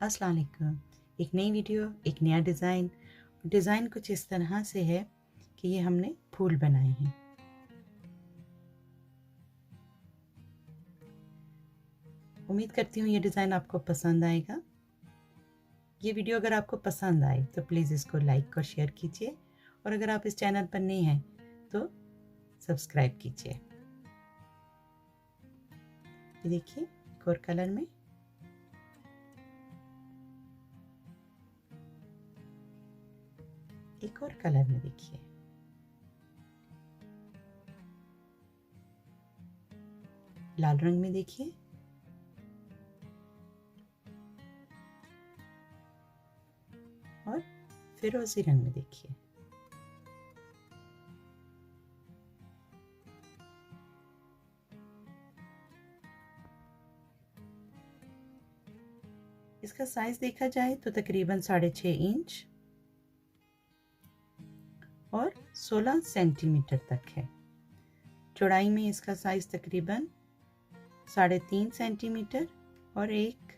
अस्सलाम वालेकुम। एक नई वीडियो, एक नया डिज़ाइन कुछ इस तरह से है कि ये हमने फूल बनाए हैं। उम्मीद करती हूँ ये डिज़ाइन आपको पसंद आएगा। ये वीडियो अगर आपको पसंद आए तो प्लीज़ इसको लाइक और शेयर कीजिए, और अगर आप इस चैनल पर नए हैं तो सब्सक्राइब कीजिए। ये देखिए एक और कलर में, एक और कलर में देखिए। लाल रंग में देखिए, और फिरोजी रंग में देखिए। इसका साइज देखा जाए तो तकरीबन 6.5 इंच और 16 सेंटीमीटर तक है। चौड़ाई में इसका साइज तकरीबन 3.5 सेंटीमीटर और 1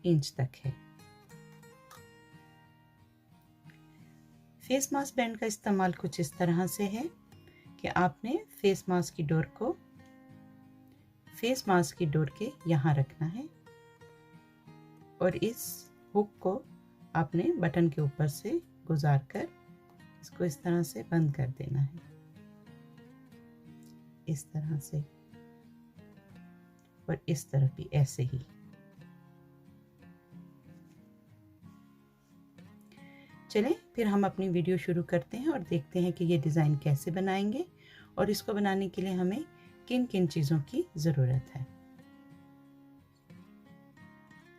इंच तक है। फेस मास्क बैंड का इस्तेमाल कुछ इस तरह से है कि आपने फेस मास्क की डोर के यहाँ रखना है, और इस हुक को आपने बटन के ऊपर से गुजार कर इसको इस तरह से बंद कर देना है, इस तरह से, और इस तरफ भी ऐसे ही। चलें फिर हम अपनी वीडियो शुरू करते हैं और देखते हैं कि ये डिज़ाइन कैसे बनाएंगे और इसको बनाने के लिए हमें किन किन चीज़ों की ज़रूरत है।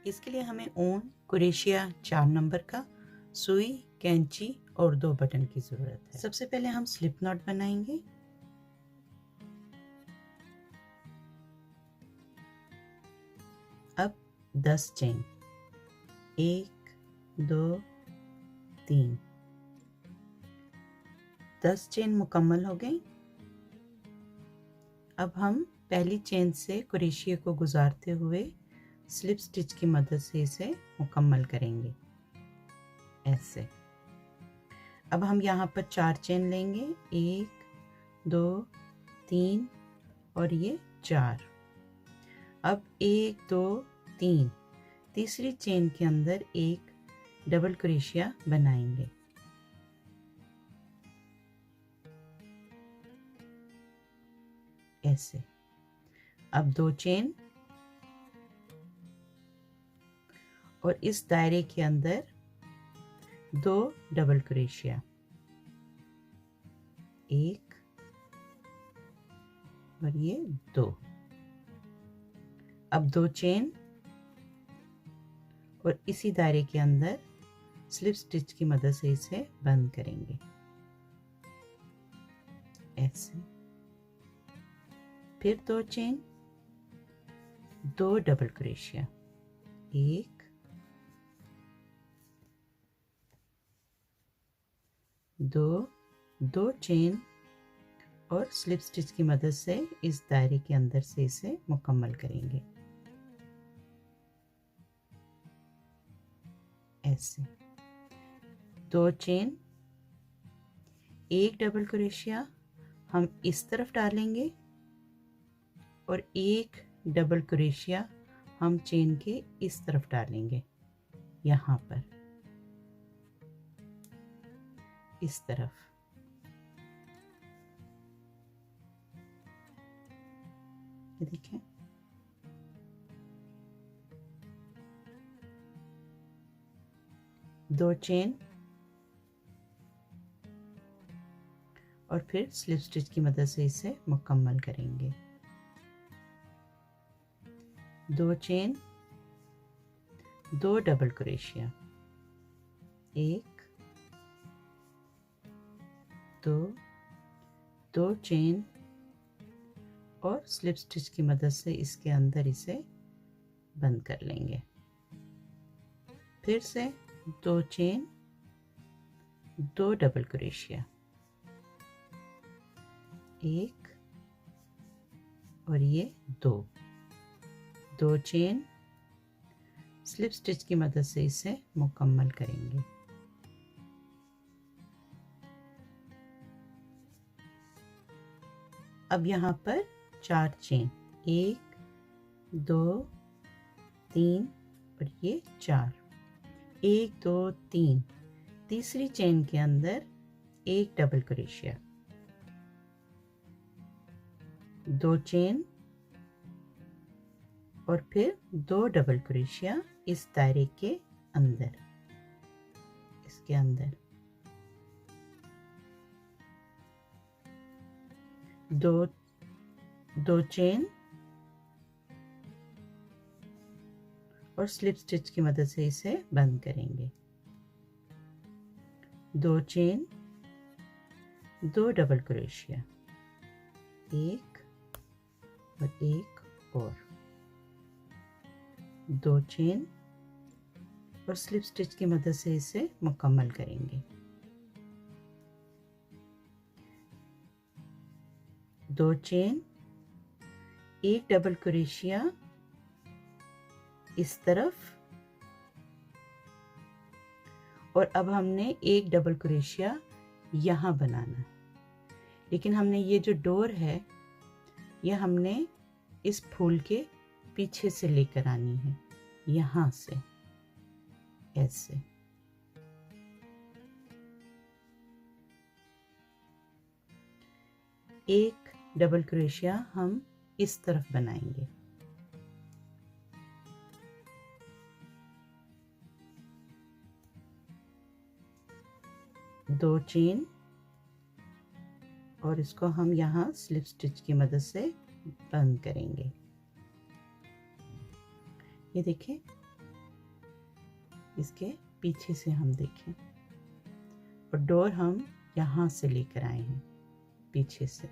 इसके लिए हमें ऊन, कुरेशिया 4 नंबर का, सुई, कैंची और 2 बटन की ज़रूरत है। सबसे पहले हम स्लिप नॉट बनाएंगे। अब 10 चेन, 1 2 3, 10 चेन मुकम्मल हो गई। अब हम पहली चेन से कुरेशिया को गुजारते हुए स्लिप स्टिच की मदद से इसे मुकम्मल करेंगे, ऐसे। अब हम यहाँ पर 4 चेन लेंगे, 1 2 3 और ये 4। अब 1 2 3, तीसरी चेन के अंदर एक डबल क्रोशिया बनाएंगे, ऐसे। अब 2 चेन, और इस दायरे के अंदर 2 डबल क्रोशिया, 1 और ये 2। अब 2 चेन, और इसी दायरे के अंदर स्लिप स्टिच की मदद से इसे बंद करेंगे, ऐसे। फिर 2 चेन, 2 डबल क्रोशिया, 1 2, 2 चेन, और स्लिप स्टिच की मदद से इस दायरे के अंदर से इसे मुकम्मल करेंगे, ऐसे। 2 चेन, 1 डबल क्रोशिया हम इस तरफ डालेंगे, और 1 डबल क्रोशिया हम चेन के इस तरफ डालेंगे, यहाँ पर, इस तरफ। ये देखें, दो चेन, और फिर स्लिप स्टिच की मदद से इसे मुकम्मल करेंगे। 2 चेन, 2 डबल क्रोशिया, 1 2, 2 चेन, और स्लिप स्टिच की मदद से इसके अंदर इसे बंद कर लेंगे। फिर से 2 चेन, 2 डबल क्रोशिया, 1 और ये 2 चेन, स्लिप स्टिच की मदद से इसे मुकम्मल करेंगे। अब यहाँ पर 4 चेन, 1 2 3 और ये 4, 1 2 3, तीसरी चेन के अंदर एक डबल क्रोशिया, 2 चेन और फिर 2 डबल क्रोशिया इस दायरे के अंदर, इसके अंदर 2 चेन और स्लिप स्टिच की मदद से इसे बंद करेंगे। 2 चेन, 2 डबल क्रोशिया, एक और 2 चेन और स्लिप स्टिच की मदद से इसे मुकम्मल करेंगे। 2 चेन, एक डबल क्रोशिया इस तरफ और अब हमने एक डबल क्रोशिया यहाँ बनाना, लेकिन हमने ये जो डोर है यह हमने इस फूल के पीछे से लेकर आनी है, यहाँ से ऐसे। एक डबल क्रोशिया हम इस तरफ बनाएंगे, दो चेन और इसको हम यहाँ स्लिप स्टिच की मदद से बंद करेंगे। ये देखें, इसके पीछे से हम देखें और डोर हम यहाँ से लेकर आए हैं पीछे से।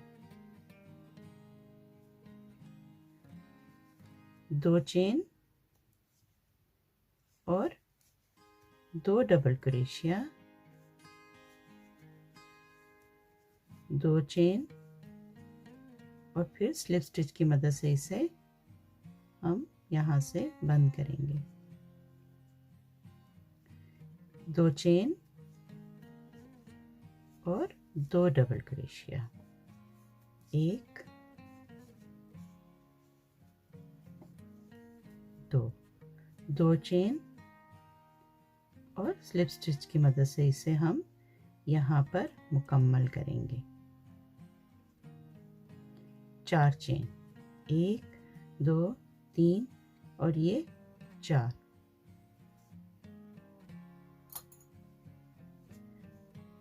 2 चेन और 2 डबल क्रोशिया, 2 चेन और फिर स्लिप स्टिच की मदद से इसे हम यहाँ से बंद करेंगे। 2 चेन और 2 डबल क्रोशिया, एक, 2 चेन और स्लिप स्टिच की मदद से इसे हम यहाँ पर मुकम्मल करेंगे। 4 चेन, 1 2 3 और ये 4।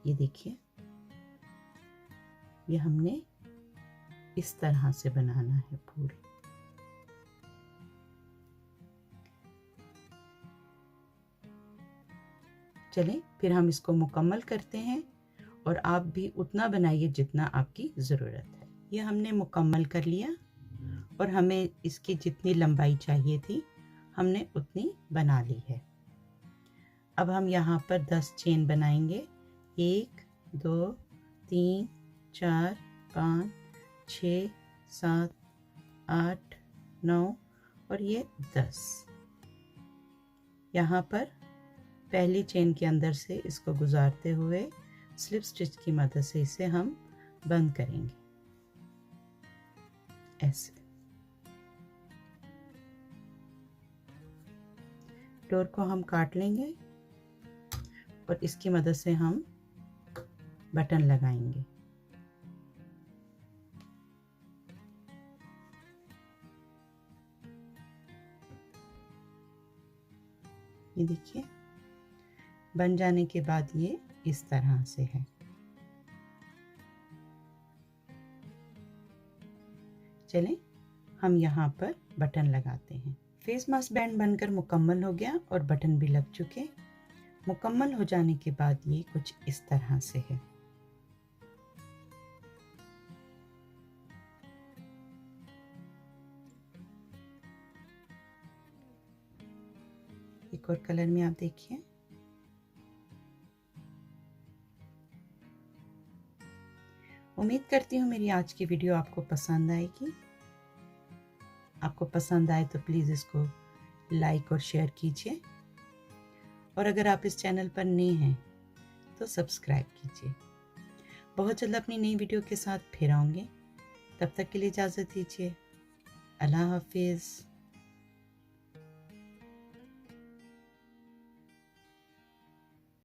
ये देखिए, ये हमने इस तरह से बनाना है फूल। चलें फिर हम इसको मुकम्मल करते हैं और आप भी उतना बनाइए जितना आपकी ज़रूरत है। ये हमने मुकम्मल कर लिया और हमें इसकी जितनी लंबाई चाहिए थी हमने उतनी बना ली है। अब हम यहाँ पर 10 चेन बनाएंगे, 1 2 3 4 5 6 7 8 9 और ये 10। यहाँ पर पहली चेन के अंदर से इसको गुजारते हुए स्लिप स्टिच की मदद से इसे हम बंद करेंगे ऐसे। डोर को हम काट लेंगे और इसकी मदद से हम बटन लगाएंगे। ये देखिए, बन जाने के बाद ये इस तरह से है। चलें हम यहाँ पर बटन लगाते हैं। फेस मास्क बैंड बनकर मुकम्मल हो गया और बटन भी लग चुके। मुकम्मल हो जाने के बाद ये कुछ इस तरह से है। एक और कलर में आप देखिए। उम्मीद करती हूँ मेरी आज की वीडियो आपको पसंद आएगी। आपको पसंद आए तो प्लीज़ इसको लाइक और शेयर कीजिए, और अगर आप इस चैनल पर नए हैं तो सब्सक्राइब कीजिए। बहुत जल्द अपनी नई वीडियो के साथ फिर आऊँगी। तब तक के लिए इजाज़त दीजिए। अल्लाह हाफिज़।